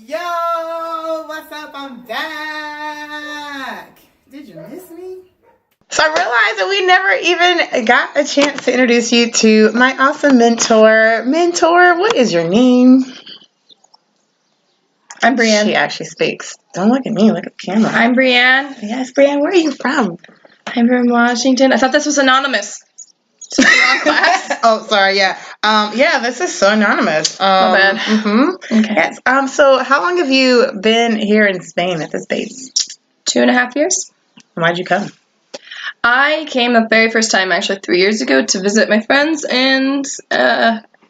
Yo, what's up? I'm back. Did you miss me? So I realized that we never even got a chance to introduce you to my awesome mentor. Mentor, what is your name? I'm Breanne. She actually speaks. Don't look at me, look at the camera. I'm Breanne. Yes, Breanne, where are you from? I'm from Washington. I thought this was anonymous. Wrong class. Oh, sorry, yeah. Yeah, this is so anonymous. My bad. Mm-hmm. Okay. Yes. So how long have you been here in Spain at this base? 2.5 years. Why'd you come? I came the very first time, actually 3 years ago, to visit my friends, and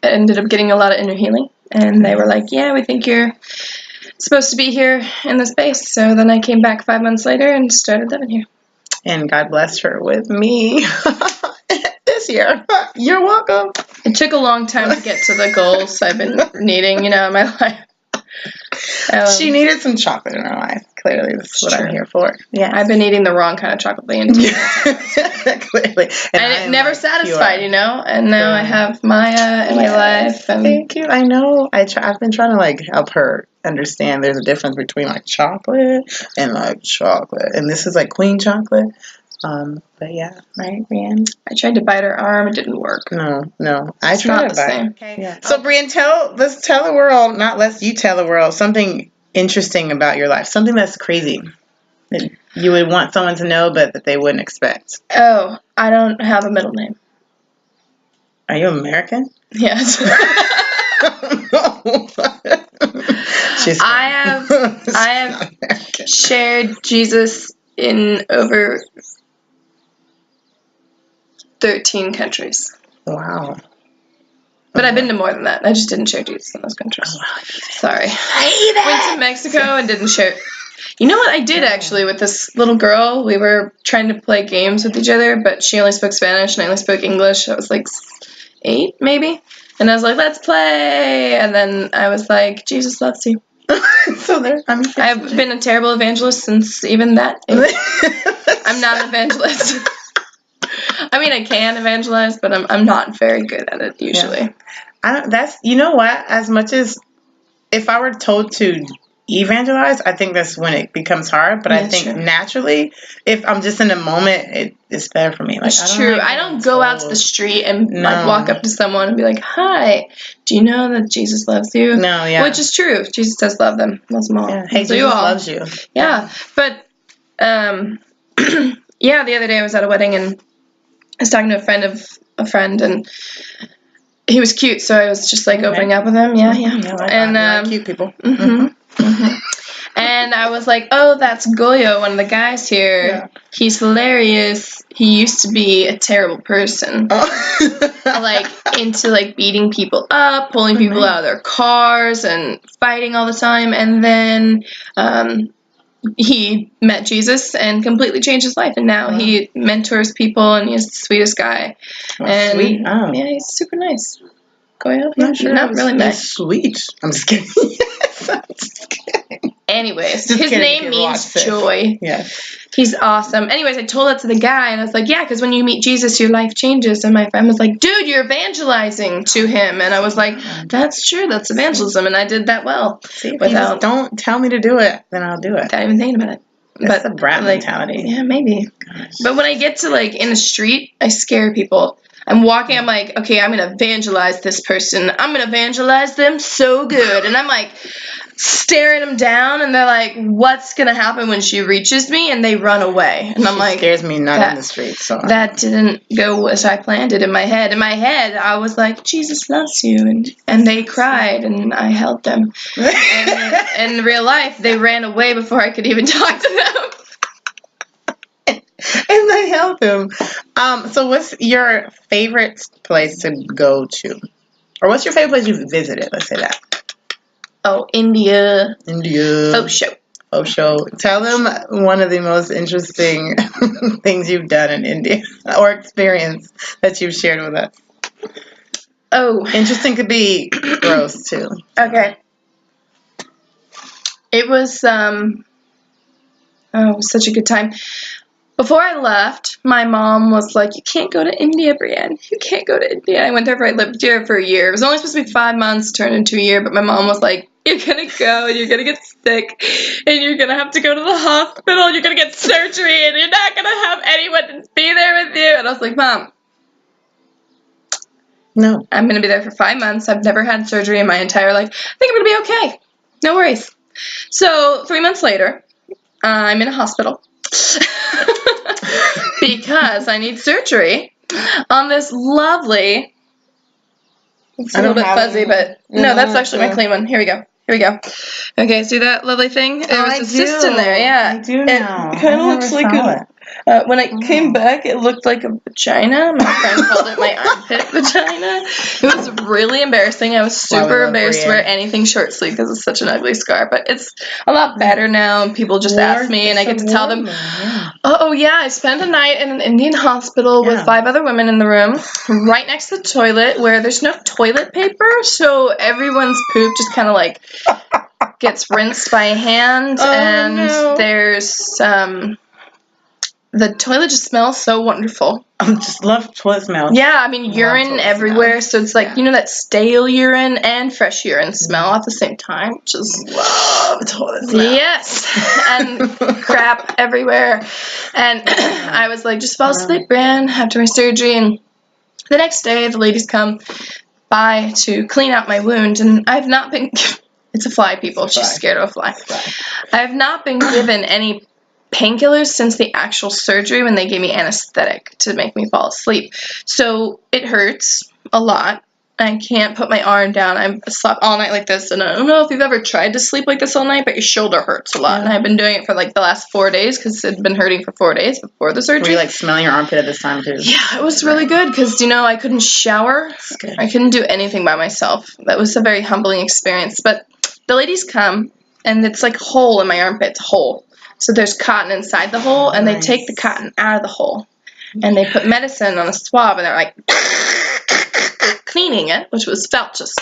ended up getting a lot of inner healing. And they were like, yeah, we think you're supposed to be here in this base. So then I came back 5 months later and started living here. And God blessed her with me this year. You're welcome. It took a long time to get to the goals I've been needing, in my life. She needed some chocolate in her life. Clearly, this is what I'm here for. Yeah, I've been eating the wrong kind of chocolate the entire time. Clearly, and it never satisfied, And now I have Maiya in my life. And thank you. I know. I've been trying to help her understand. There's a difference between chocolate and chocolate, and this is queen chocolate. But yeah, right, Breanne? I tried to bite her arm. It didn't work. No. It's not the same. Okay. Yeah. So, Breanne, let's tell the world, you tell the world something interesting about your life, something that's crazy that you would want someone to know, but that they wouldn't expect. Oh, I don't have a middle name. Are you American? Yes. I have shared Jesus in over 13 countries. Wow. But I've been to more than that. I just didn't share Jesus in those countries. Sorry. Went to Mexico and didn't share. You know what I did actually with this little girl? We were trying to play games with each other, but she only spoke Spanish and I only spoke English. I was 8 maybe. And I was like, let's play. And then I was like, Jesus loves you. So there. I've been a terrible evangelist since even that age. I'm not an evangelist. I mean, I can evangelize, but I'm not very good at it usually. Yeah. You know what? As much as if I were told to evangelize, I think that's when it becomes hard. But I think naturally, if I'm just in the moment, it's better for me. It's true. I don't go out to the street and walk up to someone and be like, "Hi, do you know that Jesus loves you?" No, yeah. Which is true. Jesus does love them. Loves them all. Yeah. Hey, Jesus loves you. Yeah, but yeah. The other day I was at a wedding and I was talking to a friend, and he was cute, so I was just opening up with him. Yeah. And I like cute people. And I was like, oh, that's Goyo, one of the guys here. Yeah. He's hilarious. He used to be a terrible person. Into beating people up, pulling people out of their cars, and fighting all the time. And then he met Jesus and completely changed his life. And now he mentors people, and he's the sweetest guy. Sweet. Oh. Yeah, he's super nice. Goyo? Not really nice. Sweet. I'm just kidding. I'm just kidding. Anyways, his name means joy. Yeah. He's awesome. Anyways, I told that to the guy, and I was like, yeah, because when you meet Jesus, your life changes. And my friend was like, dude, you're evangelizing to him. And I was like, that's true. That's evangelism. And I did that well. See, if you just don't tell me to do it, then I'll do it. Without even thinking about it. That's a brat mentality. Yeah, maybe. Gosh. But when I get to, in the street, I scare people. I'm walking, I'm like, okay, I'm going to evangelize this person. I'm going to evangelize them so good. And I'm staring them down, and they're like, what's going to happen when she reaches me? And they run away. And I'm like, scares me not in the street. So that didn't go as I planned it in my head. In my head, I was like, Jesus loves you. And they cried, and I held them. And in real life, they ran away before I could even talk to them. And I held him. So what's your favorite place to go to? Or what's your favorite place you've visited? Let's say that. Oh, India. Faux show. Tell them one of the most interesting things you've done in India or experience that you've shared with us. Oh. Interesting could be gross, too. Okay. It was such a good time. Before I left, my mom was like, you can't go to India, Breanne. You can't go to India. I went there I lived there for a year. It was only supposed to be 5 months, turned into a year, but my mom was like, you're gonna go and you're gonna get sick and you're gonna have to go to the hospital and you're gonna get surgery and you're not gonna have anyone to be there with you. And I was like, Mom, no, I'm gonna be there for 5 months. I've never had surgery in my entire life. I think I'm gonna be okay. No worries. So 3 months later, I'm in a hospital because I need surgery on this lovely, it's a little bit fuzzy, but no, that's actually my clean one. Here we go. Okay, see that lovely thing? There was a cyst in there, yeah. I do now. It kind of looks like when I came back, it looked like a vagina. My friend called it my armpit vagina. It was really embarrassing. I was super embarrassed to wear anything short sleeve because it's such an ugly scar. But it's a lot better now, and people just ask me, and I get to tell them, oh, yeah, I spent a night in an Indian hospital with 5 other women in the room, right next to the toilet, where there's no toilet paper, so everyone's poop just kind of like gets rinsed by hand, there's the toilet just smells so wonderful. I just love toilet smell. Yeah, I mean, urine everywhere, so it's like, you know, that stale urine and fresh urine smell at the same time, which is love toilet smell. Yes, and crap everywhere. And I was like, just fall asleep, Breanne, after my surgery. And the next day, the ladies come by to clean out my wound, and I've not been... It's a fly, people. She's scared of a fly. I have not been given any painkillers since the actual surgery when they gave me anesthetic to make me fall asleep. So it hurts a lot. I can't put my arm down. I slept all night like this, and I don't know if you've ever tried to sleep like this all night, but your shoulder hurts a lot. And I've been doing it for like the last 4 days because it had been hurting for 4 days before the surgery. Were you like smelling your armpit at this time too? Yeah, it was really good because, you know, I couldn't shower. I couldn't do anything by myself. That was a very humbling experience. But the ladies come, and it's like a hole in my armpit. It's a hole. So there's cotton inside the hole, and they take the cotton out of the hole. And they put medicine on a swab, and they're like cleaning it, which felt just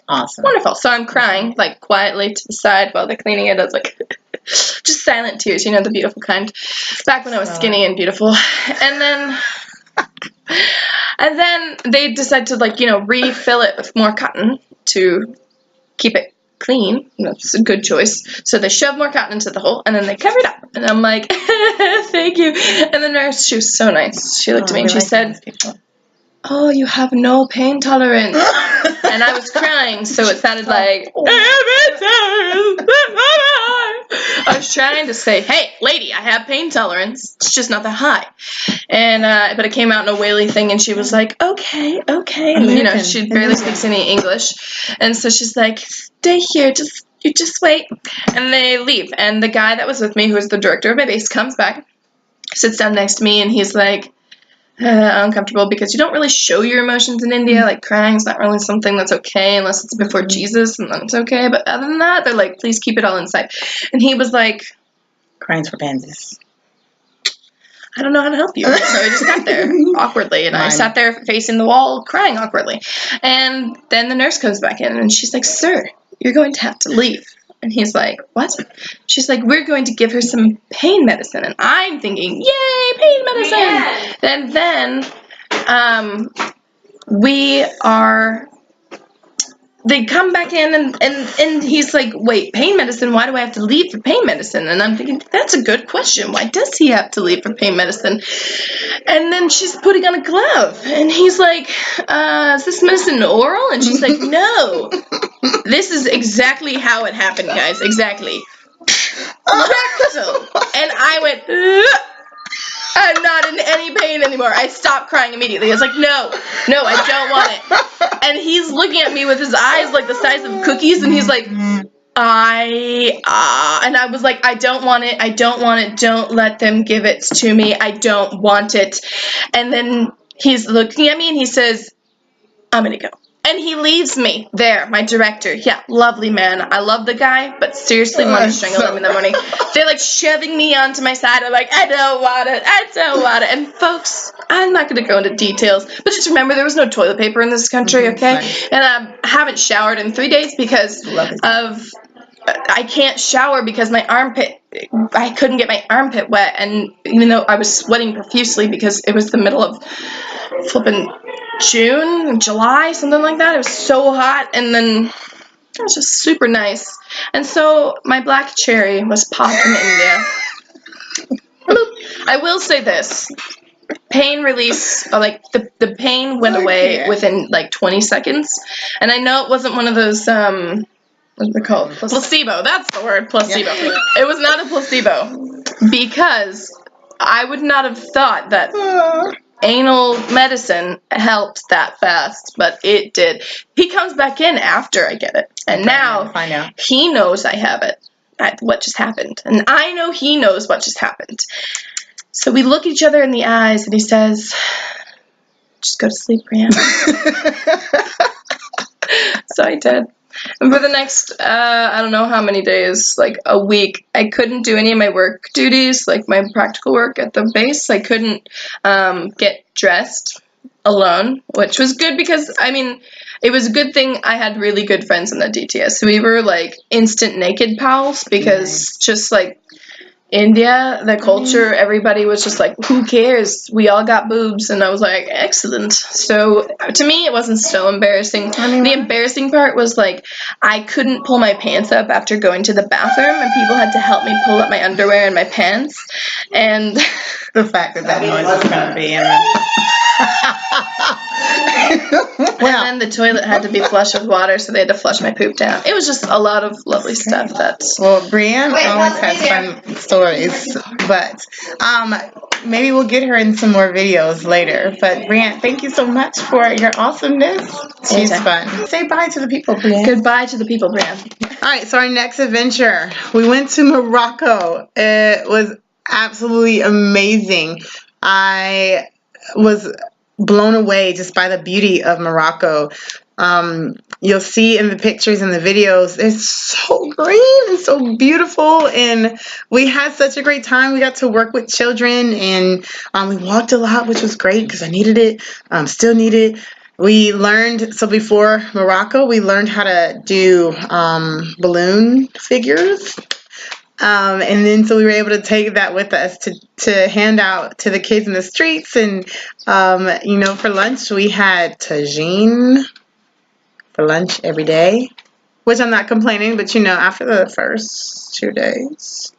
awesome. Wonderful. So I'm crying, like, quietly to the side while they're cleaning it. I was like, just silent tears, you know, the beautiful kind. Back when I was skinny and beautiful. And then they decide to, like, you know, refill it with more cotton to keep it clean. That's a good choice. So they shove more cotton into the hole, and then they cover it up. And I'm like, thank you. And the nurse, she was so nice. She looked at me and she said, oh, you have no pain tolerance. And I was crying, so it sounded like, I was trying to say, hey, lady, I have pain tolerance. It's just not that high. And, but it came out in a whaley thing, and she was like, okay. And, you know, she barely speaks any English. And so she's like, stay here, just wait. And they leave. And the guy that was with me, who was the director of my base, comes back, sits down next to me, and he's like, uncomfortable because you don't really show your emotions in India. Like, crying is not really something that's okay unless it's before Jesus, and then it's okay. But other than that, they're like, please keep it all inside. And he was like, crying's for pansies. I don't know how to help you. So I just sat there awkwardly, and I sat there facing the wall crying awkwardly. And then the nurse comes back in, and she's like, sir, you're going to have to leave. And he's like, what? She's like, we're going to give her some pain medicine. And I'm thinking, yay, pain medicine. Yeah. And then they come back in, and he's like, wait, pain medicine? Why do I have to leave for pain medicine? And I'm thinking, that's a good question. Why does he have to leave for pain medicine? And then she's putting on a glove, and he's like, is this medicine oral? And she's like, no. This is exactly how it happened, guys. Exactly. Rectal. And I went, I'm not in any pain anymore. I stopped crying immediately. I was like, no, I don't want it. And he's looking at me with his eyes like the size of cookies, and he's like, and I was like, I don't want it. Don't let them give it to me. I don't want it. And then he's looking at me, and he says, I'm going to go. And he leaves me there, my director. Yeah, lovely man. I love the guy, but seriously want to strangle him in the morning. They're like shoving me onto my side. I'm like, I don't want it. And folks, I'm not going to go into details, but just remember there was no toilet paper in this country, okay? Right. And I haven't showered in 3 days because I can't shower because my armpit, I couldn't get my armpit wet. And even though I was sweating profusely because it was the middle of flipping July, something like that. It was so hot. And then It was just super nice. And so my black cherry was popped in India. I will say this. Pain release, like the pain went away within like 20 seconds. And I know it wasn't one of those, what are they called? Placebo. That's the word, placebo. Yeah. It was not a placebo. Because I would not have thought that anal medicine helped that fast, but it did. He comes back in after I get it. And now he knows I have it. What just happened. And I know he knows what just happened. So we look each other in the eyes, and he says, just go to sleep, Breanne. So I did. And for the next, I don't know how many days, like a week, I couldn't do any of my work duties, like my practical work at the base. I couldn't get dressed alone, which was good because, I mean, it was a good thing I had really good friends in the DTS. We were, like, instant naked pals because just, like, India, the culture, everybody was just like, who cares? We all got boobs. And I was like, excellent. So to me, it wasn't so embarrassing. The embarrassing part was like, I couldn't pull my pants up after going to the bathroom, and people had to help me pull up my underwear and my pants. And the fact that noise is going to be in it. And then the toilet had to be flushed with water, so they had to flush my poop down. It was just a lot of lovely stuff. Well, Breanne always has fun stories, but maybe we'll get her in some more videos later. But Breanne, thank you so much for your awesomeness. She's fun. Say bye to the people, Breanne. Goodbye to the people, Breanne. All right, so our next adventure, we went to Morocco. It was absolutely amazing. I was blown away just by the beauty of Morocco. You'll see in the pictures and the videos, it's so green and so beautiful, and we had such a great time. We got to work with children, and we walked a lot, which was great because I needed it, still need it. We learned, so before Morocco, we learned how to do balloon figures. And then so we were able to take that with us to hand out to the kids in the streets. And, you know, for lunch we had tagine for lunch every day, which I'm not complaining, but, you know, after the first 2 days,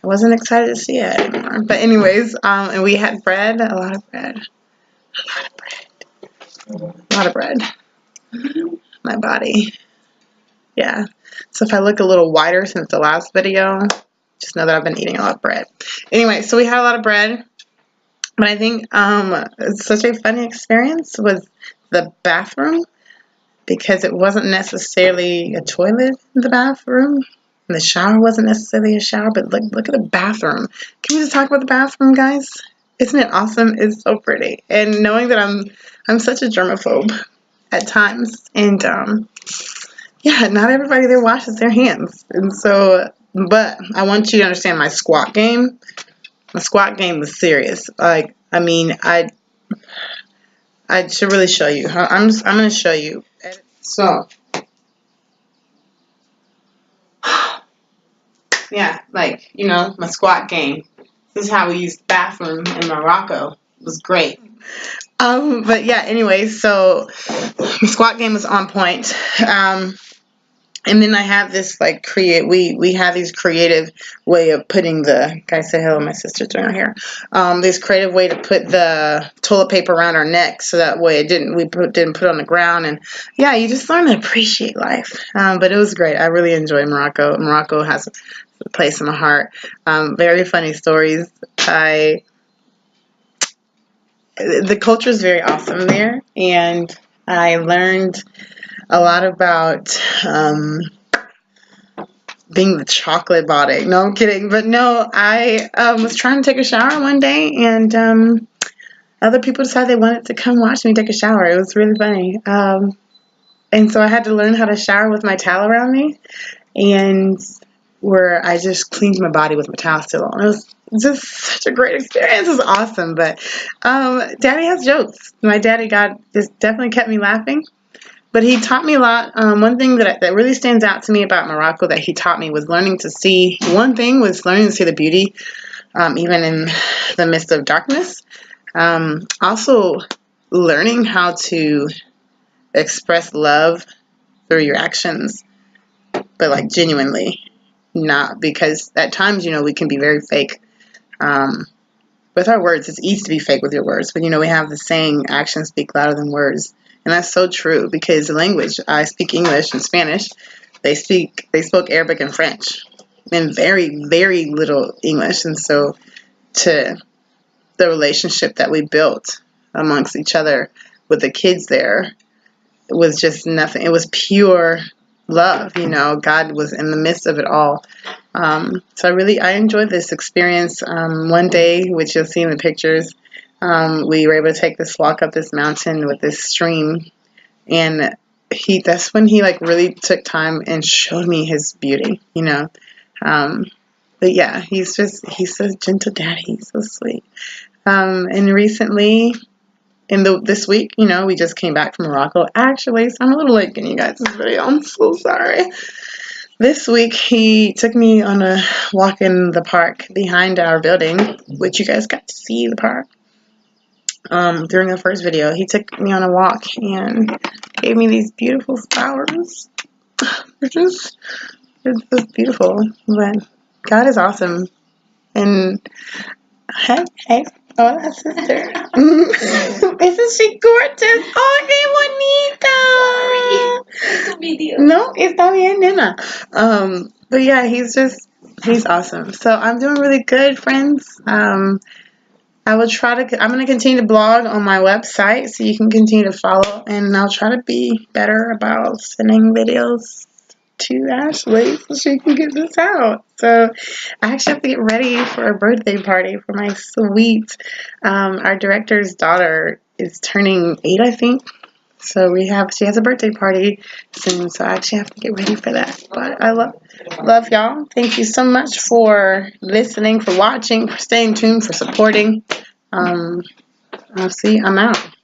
I wasn't excited to see it anymore. But anyways, and we had bread, a lot of bread. My body. Yeah. So if I look a little whiter since the last video, just know that I've been eating a lot of bread. Anyway, so we had a lot of bread. But I think such a funny experience was the bathroom, because it wasn't necessarily a toilet in the bathroom. And the shower wasn't necessarily a shower, but look at the bathroom. Can we just talk about the bathroom, guys? Isn't it awesome? It's so pretty. And knowing that I'm such a germaphobe at times, and yeah, not everybody there washes their hands. And so, but I want you to understand my squat game. My squat game was serious. Like, I mean, I should really show you. I'm going to show you. So, yeah, like, you know, my squat game. This is how we used the bathroom in Morocco. It was great. But yeah, anyway, so my squat game was on point. And then I have this, like, we have these creative way of putting the, guys say hello, my sister's doing her hair. This creative way to put the toilet paper around our neck, so that way we didn't put it on the ground. And yeah, you just learn to appreciate life. But it was great. I really enjoyed Morocco. Morocco has a place in my heart. Very funny stories. The culture is very awesome there, and I learned a lot about being the chocolate body. No, I'm kidding. But no, I was trying to take a shower one day, and other people decided they wanted to come watch me take a shower. It was really funny. And so I had to learn how to shower with my towel around me, and where I just cleaned my body with my towel still on. It was just such a great experience. It was awesome. But Daddy has jokes. My daddy just definitely kept me laughing. But he taught me a lot. One thing that really stands out to me about Morocco that he taught me was learning to see. One thing was learning to see the beauty, even in the midst of darkness. Also learning how to express love through your actions, but like genuinely, not because at times, we can be very fake. With our words, it's easy to be fake with your words, but we have the saying, actions speak louder than words. And that's so true, because the language, I speak English and Spanish. They spoke Arabic and French, and very, very little English. And so to the relationship that we built amongst each other with the kids there, it was just nothing. It was pure love. God was in the midst of it all. So I enjoyed this experience. One day, which you'll see in the pictures, we were able to take this walk up this mountain with this stream, and that's when he like really took time and showed me his beauty, but yeah, he's a gentle daddy. He's so sweet. And recently, this week, we just came back from Morocco. Actually, so I'm a little late getting you guys this video. I'm so sorry. This week, he took me on a walk in the park behind our building, which you guys got to see the park. During the first video, he took me on a walk and gave me these beautiful flowers. They're just beautiful. But God is awesome. And hey, hola, sister. Isn't she gorgeous? Oh, qué bonita. No, está bien, nena. But yeah, he's awesome. So I'm doing really good, friends. I'm going to continue to blog on my website so you can continue to follow, and I'll try to be better about sending videos to Ashley so she can get this out. So I actually have to get ready for a birthday party for my sweet, our director's daughter is turning 8, I think. So she has a birthday party soon, so I actually have to get ready for that. But I love y'all. Thank you so much for listening, for watching, for staying tuned, for supporting. I'm out.